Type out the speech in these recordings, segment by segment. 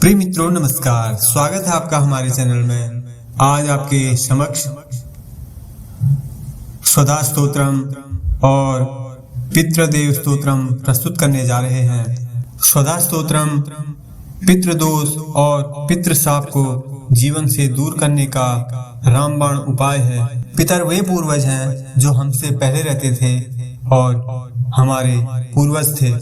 प्रिय मित्रों नमस्कार, स्वागत है आपका हमारे चैनल में। आज आपके समक्ष स्वधा स्तोत्रम और पितृदेव स्तोत्रम प्रस्तुत करने जा रहे हैं। स्वधा स्तोत्रम पितृदोष और पितृशाप को जीवन से दूर करने का रामबाण उपाय है। पितर वे पूर्वज हैं जो हमसे पहले रहते थे और हमारे पूर्वज थे।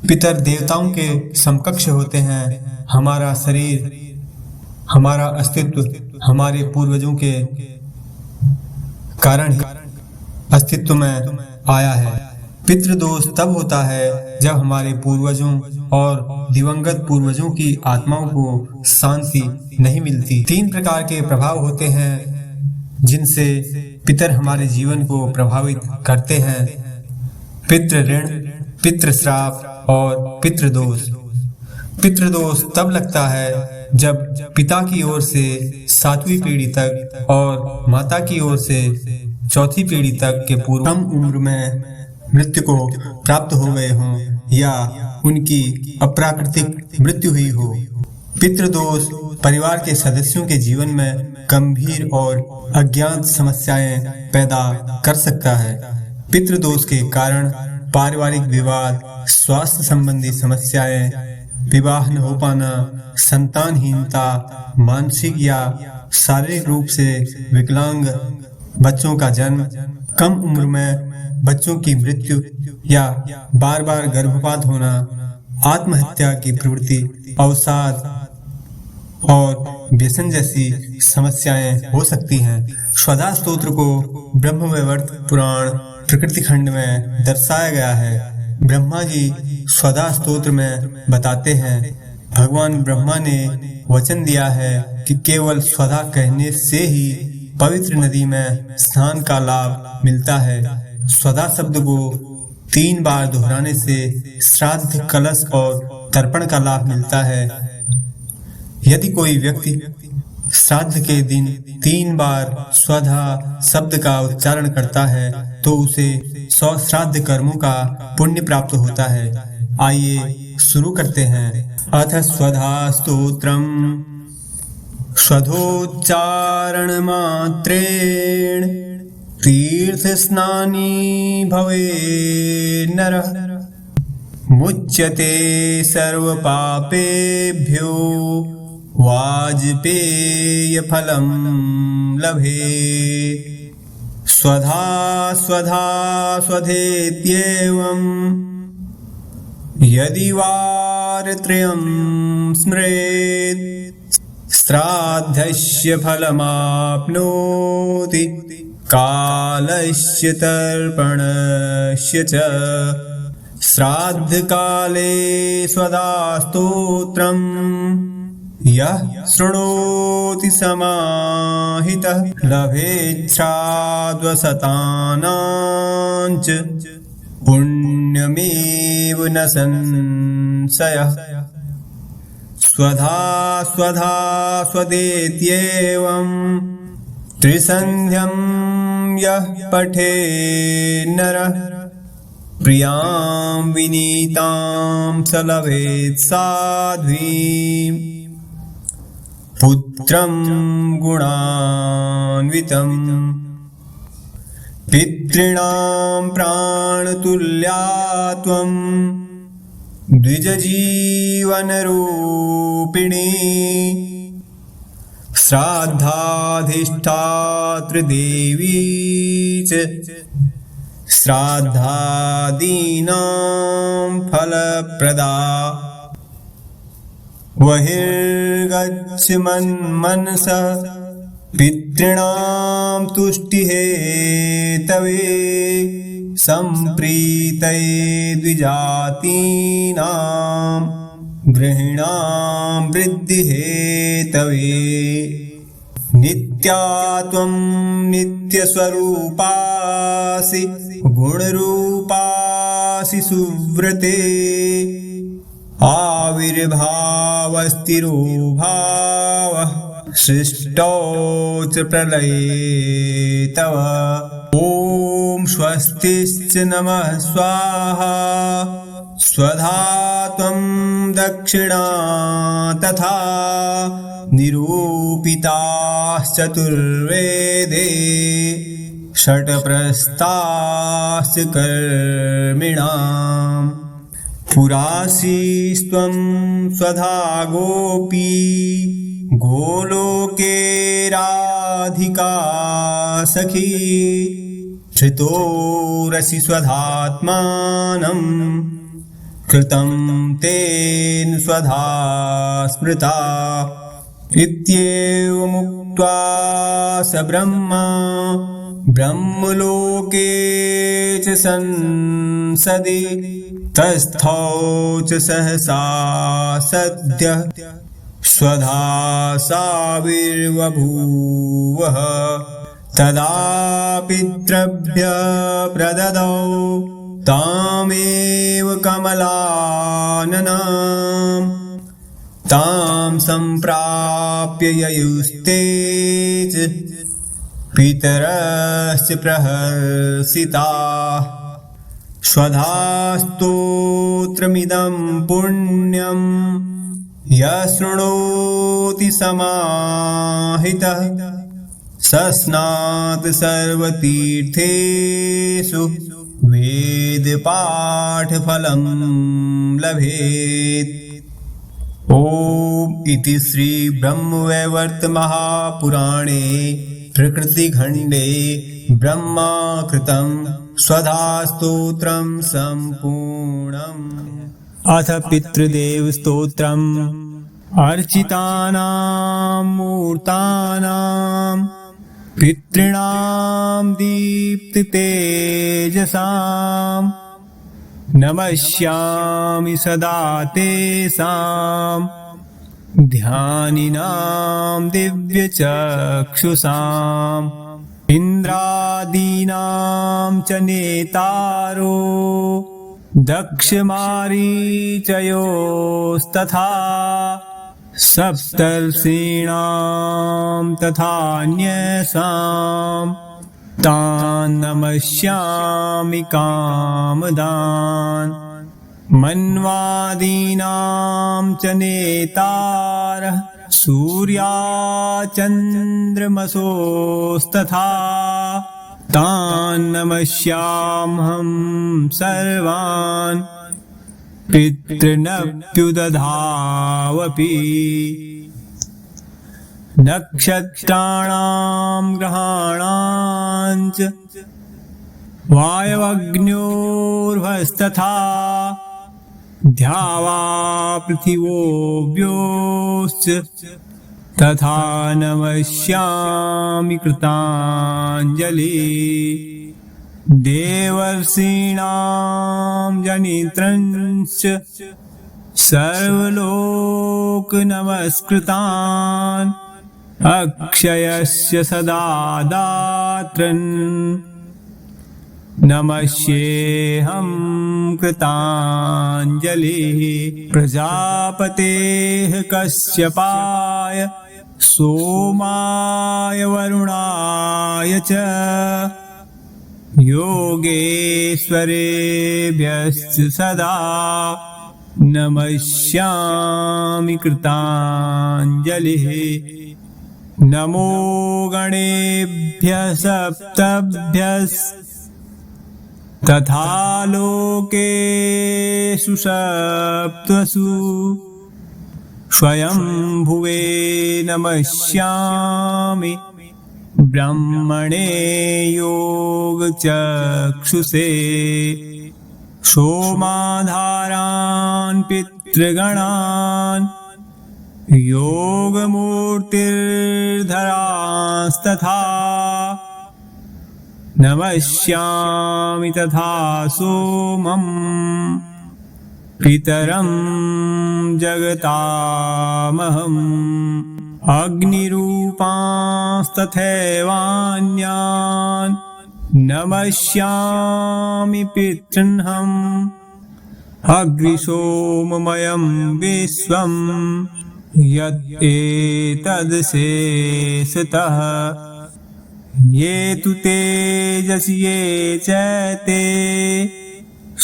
पितर देवताओं के समकक्ष होते हैं। हमारा शरीर, हमारा अस्तित्व हमारे पूर्वजों के कारण ही अस्तित्व में आया है। पितृदोष तब होता है जब हमारे पूर्वजों और दिवंगत पूर्वजों की आत्माओं को शांति नहीं मिलती। 3 प्रकार के प्रभाव होते हैं जिनसे पितर हमारे जीवन को प्रभावित करते हैं: पितृ ऋण, पितृ श्राप और पितृदोष। पितृदोष तब लगता है जब पिता की ओर से 7वीं पीढ़ी तक और माता की ओर से 4थी पीढ़ी तक के पूर्व कम उम्र में मृत्यु को प्राप्त हो गए हों या उनकी अप्राकृतिक मृत्यु हुई हो। पितृदोष परिवार के सदस्यों के जीवन में गंभीर और अज्ञात समस्याएं पैदा कर सकता है। पितृदोष के कारण पारिवारिक विवाद, स्वास्थ्य संबंधी समस्याएं, विवाह न हो पाना, संतानहीनता, मानसिक या शारीरिक रूप से विकलांग बच्चों का जन्म, कम उम्र में बच्चों की मृत्यु या बार बार गर्भपात होना, आत्महत्या की प्रवृत्ति, अवसाद और व्यसन जैसी समस्याएं हो सकती हैं। स्वधा स्तोत्र को ब्रह्मवैवर्त पुराण प्रकृति खंड में दर्शाया गया है। ब्रह्मा जी स्वधा स्तोत्र में बताते हैं, भगवान ब्रह्मा ने वचन दिया है कि केवल स्वधा कहने से ही पवित्र नदी में स्नान का लाभ मिलता है। स्वधा शब्द को 3 बार दोहराने से श्राद्ध, कलश और तर्पण का लाभ मिलता है। यदि कोई व्यक्ति श्राद्ध के दिन 3 बार स्वधा शब्द का उच्चारण करता है तो उसे 100 श्राद्ध कर्मों का पुण्य प्राप्त होता है। आइए शुरू करते हैं। अथ स्वधा स्तोत्रम। स्वधोच्चारण मात्रेण तीर्थ स्नानी भवे नरः, मुच्यते सर्व पापेभ्यो वाजपेय फलम लभे। स्वधा स्वधा स्वधेत्येवं यदि वारत्रयं स्मरेत्, श्राद्धस्य फलमाप्नोति कालस्य तर्पणस्य च। श्राद्धकाले स्वधा स्तोत्रम् यः शृणोति समाहितः लभेच्छ्राद्वशतानां च पुण्यमेव न संशयः। स्वधा स्वधा स्वधेत्येवं त्रिसन्ध्यं यः पठेत् नरः, प्रियां विनीतां स लभेत् साध्वीम्, पुत्रं गुणान्वितं। पितॄणां प्राणतुल्या त्वं द्विजजीवनरूपिणी, श्राद्धाधिष्ठातृ देवी च श्राद्धादीनां फलप्रदा। बहिर्गच्छ मन्मनसः पितॄणां तुष्टिहेतवे, सम्प्रीतये द्विजातीनां गृहीणां वृद्धिहेतवे। नित्या त्वं नित्यस्वरूपासि, गुणरूपासि सुव्रते, आविर्भावस्तिरो भावः सृष्टौ च प्रलये तव। ॐ स्वस्तिश्च नमः स्वाहा स्वधात्वं दक्षिणा तथा निरूपिताश्चतुर्वेदे षट्प्रस्ताश्च कर्मिणाम् पुरासीस्त्वं स्वधा गोपी गोलोके राधिका सखी धृतोरसि स्वधात्मानं कृतं तेन स्वधा स्मृता इत्येवमुक्त्वा स ब्रह्मा ब्रह्मलोके च संसदि तस्थौ च सहसा सद्यः स्वधा साविर्बभूवः तदा पितृभ्यः प्रददौ तामेव कमलाननाम् तां सम्प्राप्य ययुस्ते च पितरश्च प्रहर्षिताः स्वधास्तोत्रमिदं पुण्यं यः शृणोति समाहितः स स्नातु सर्वतीर्थेषु वेदपाठफलं लभेत्। ओम इति श्री ब्रह्मवैवर्त महापुराणे प्रकृतिखण्डे ब्रह्माकृतं स्वधास्तोत्रं सम्पूर्णम्। अथ पितृदेव स्तोत्रम्। अर्चितानां मूर्तानां पितॄणां दीप्ततेजसां नमस्यामि सदा तेषां ध्यानिनां दिव्यचक्षुषाम् इन्द्रादीनां च नेतारो दक्षमारीचयोस्तथा सप्तर्षीणां तथान्यसां तान् नमस्यामि कामदान् मन्वादीनां च नेतारः सूर्याचन्द्रमसोस्तथा तान् नमस्याम्यहं सर्वान् पितृनप्युदधावपि नक्षत्राणां ग्रहाणां च वायवग्न्योर्भस्तथा द्यावा पृथिवोऽव्योश्च तथा नमस्यामि कृताञ्जलि देवर्षीणां जनित्रंश्च सर्वलोकनमस्कृतान् अक्षयस्य सदा दात्रन् नमस्येऽहं कृताञ्जलिः प्रजापतेः कश्यपाय सोमाय वरुणाय च योगेश्वरेभ्यश्च सदा नमस्यामि कृताञ्जलिः नमो गणेभ्यः सप्तभ्यस्तथा लोकेषु सप्तसु स्वयंभुवे नमस्यामि ब्रह्मणे योगचक्षुषे सोमाधारान् पितृगणान् योगमूर्तिर्धरांस्तथा नमस्यामि तथा सोमम् पितरं जगतामहम् अग्निरूपांस्तथैवान्यान् नमस्यामि पितॄन्हम् अग्निसोममयं विश्वं यदेतदशेषतः ये तु तेजसि ये चैते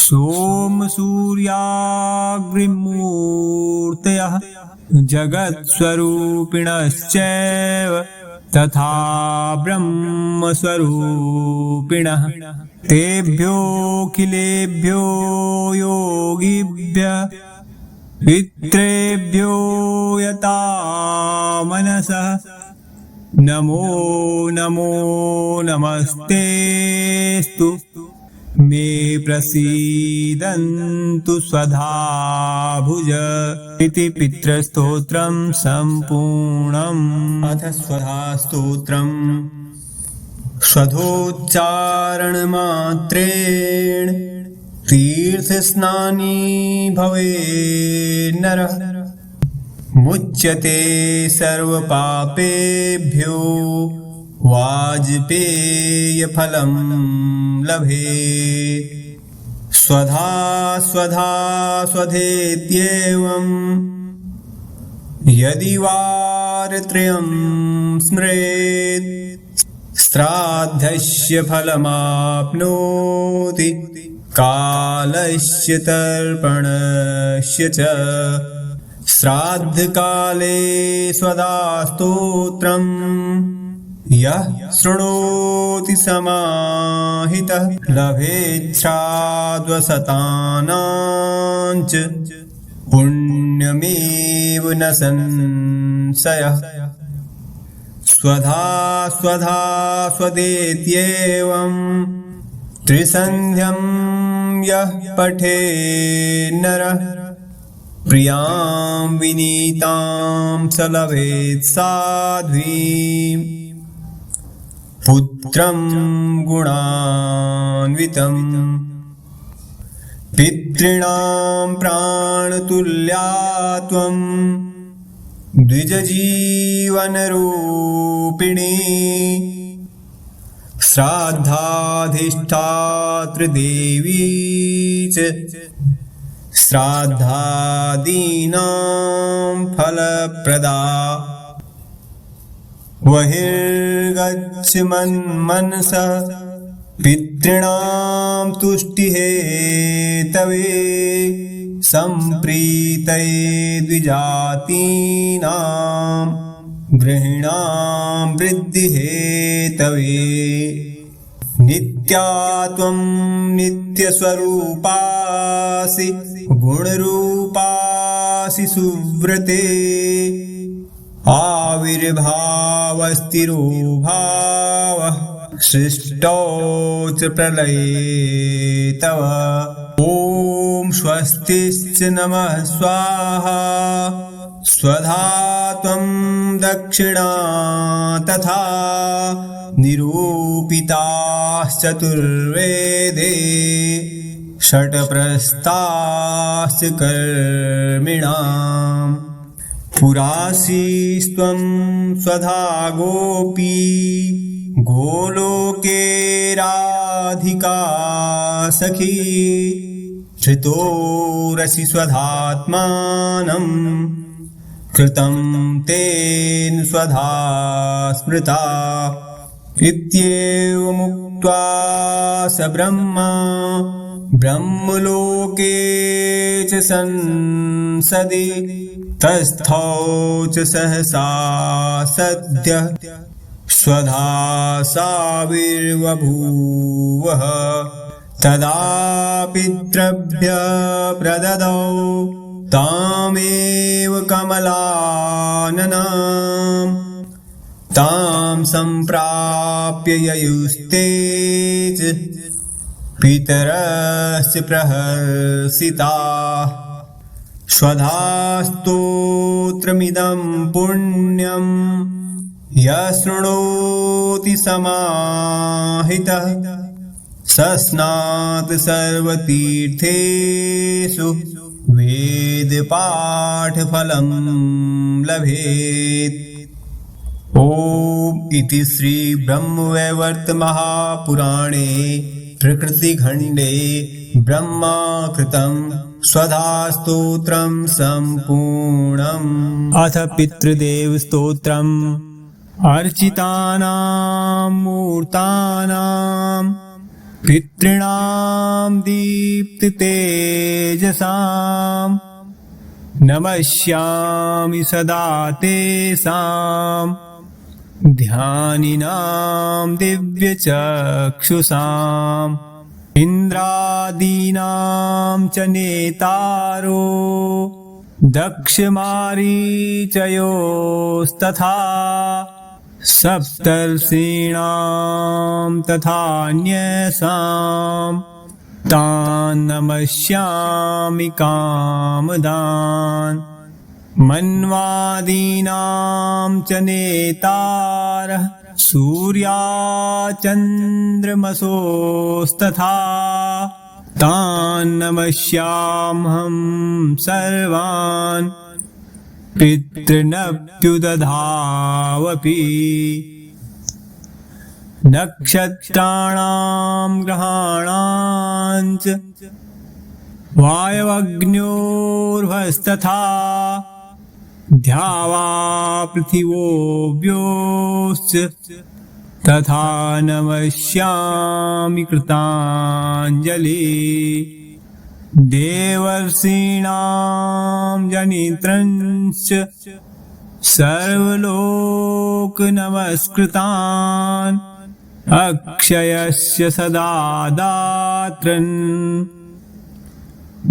सोमसूर्याग्निमूर्तयः जगत्स्वरूपिणश्चैव तथा ब्रह्मस्वरूपिणः तेभ्योऽखिलेभ्यो योगिभ्यः पितृभ्यो यता मनसः नमो नमो नमस्तेस्तु मे प्रसीदन्तु स्वधा भुज इति पितृस्तोत्रं सम्पूर्णम्। अथ स्वधा स्तोत्रम्। स्वधोच्चारणमात्रेण तीर्थस्नानी भवेत् नरः मुच्यते सर्वपापेभ्यो वाजपेयफलं लभेत्। स्वधा स्वधा स्वधेत्येवं यदि वारत्रयं स्मरेत् श्राद्धस्य फलमाप्नोति कालस्य तर्पणस्य च। श्राद्धकाले स्वधा स्तोत्रम् यः शृणोति समाहितः लभेत् श्राद्धशतानां च पुण्यमेव न संशयः। स्वधा स्वधा स्वधेत्येवं त्रिसन्ध्यं यः पठेत् नरः प्रियां विनीतां स लभेत् साध्वीम् पुत्रं गुणान्वितं। पितॄणां प्राणतुल्या त्वं द्विजजीवनरूपिणी श्राद्धाधिष्ठातृदेवी च श्राद्धादीनां फलप्रदा। बहिर्गच्छ मन्मनसा पितॄणां तुष्टिहेतवे सम्प्रीतये द्विजातीनां गृहीणां वृद्धिहेतवे। नित्या त्वं नित्यस्वरूपासि गुणरूपासि सुव्रते आविर्भावस्थिरो भावः सृष्टौ च प्रलये तव। ॐ स्वस्तिश्च नमः स्वाहा स्वधा त्वं दक्षिणा तथा निरूपिताश्चतुर्वेदे षट्प्रस्ताश्च कर्मिणाम्। पुरासीस्त्वं स्वधा गोपी गोलोके राधिका सखी धृतोरसि स्वधात्मानं कृतं तेन स्वधा स्मृता। इत्येवमुक्त्वा स ब्रह्मा ब्रह्मलोके च संसदि तस्थौ च सहसा सद्यः स्वधा साविर्बभूवः। तदा पितृभ्यः प्रददौ तामेव कमलाननां तां सम्प्राप्य ययुस्ते च पितरस्य प्रहर्षिताः। स्वधा स्तोत्रमिदं पुण्यं यः शृणोति समाहितः स स्नात् सर्वतीर्थेषु वेदपाठफलं लभेत्। ॐ इति श्री ब्रह्मवैवर्त महापुराणे प्रकृतिखण्डे ब्रह्माकृतं स्वधा स्तोत्रं सम्पूर्णम्। अथ पितृदेव स्तोत्रम्। अर्चितानां मूर्तानां पितॄणां दीप्ततेजसां नमस्यामि सदा तेषां ध्यानिनां दिव्यचक्षुषाम् इन्द्रादीनां च नेतारो दक्षमारीचयोस्तथा सप्तर्षीणां तथान्यसां तान् नमस्यामि कामदान् मन्वादीनां च नेतारः सूर्याचन्द्रमसोस्तथा तान् नमस्याम्हं सर्वान् पितॄनप्युदधावपि नक्षत्राणां ग्रहाणां च वायवग्न्योर्भस्तथा द्यावा पृथिवोऽव्योश्च तथा नमस्यामि कृताञ्जलि देवर्षीणां जनित्रंश्च सर्वलोकनमस्कृतान् अक्षयस्य सदा दात्रन्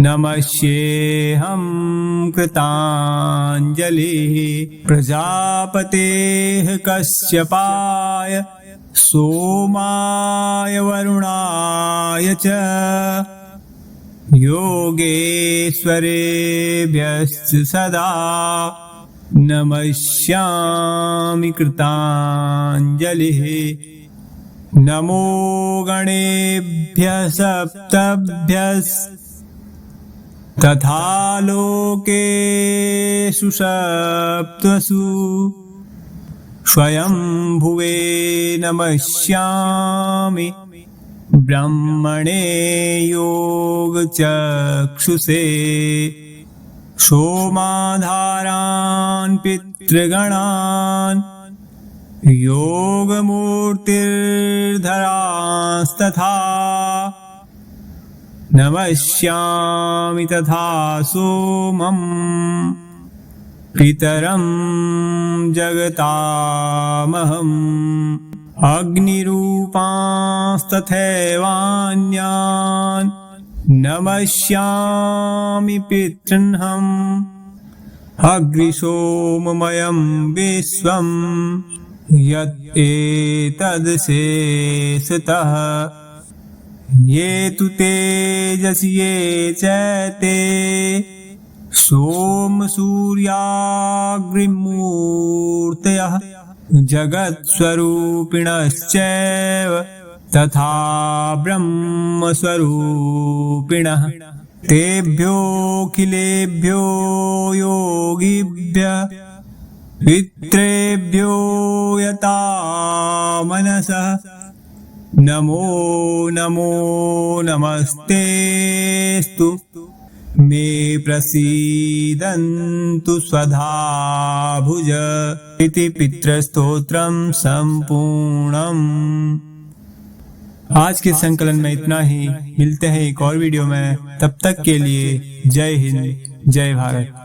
नमस्येऽहं कृताञ्जलिः प्रजापतेः कश्यपाय सोमाय वरुणाय च योगेश्वरेभ्यश्च सदा नमस्यामि कृताञ्जलिः नमो गणेभ्यः सप्तभ्यस्तथा लोकेषु सप्तसु स्वयंभुवे नमस्यामि ब्रह्मणे योगचक्षुषे सोमाधारान् पितृगणान् योगमूर्तिर्धरांस्तथा नमस्यामि तथा सोमम् पितरं जगतामहम् अग्निरूपांस्तथैवान्यान् नमस्यामि पितॄन्हम् अग्निसोममयं विश्वं यत् एतदशेषतः ये तु तेजसि ये चैते सोमसूर्याग्निमूर्तयः जगत्स्वरूपिणश्चैव तथा ब्रह्मस्वरूपिणः तेभ्योऽखिलेभ्यो योगिभ्यः पितृभ्यो यता मनसः नमो नमो नमस्तेस्तु मे प्रसीदन्तु स्वधा भुज इति पितृस्तोत्रम संपूर्णम्। आज के संकलन में इतना ही। मिलते हैं एक और वीडियो में, तब तक के लिए जय हिंद जय भारत।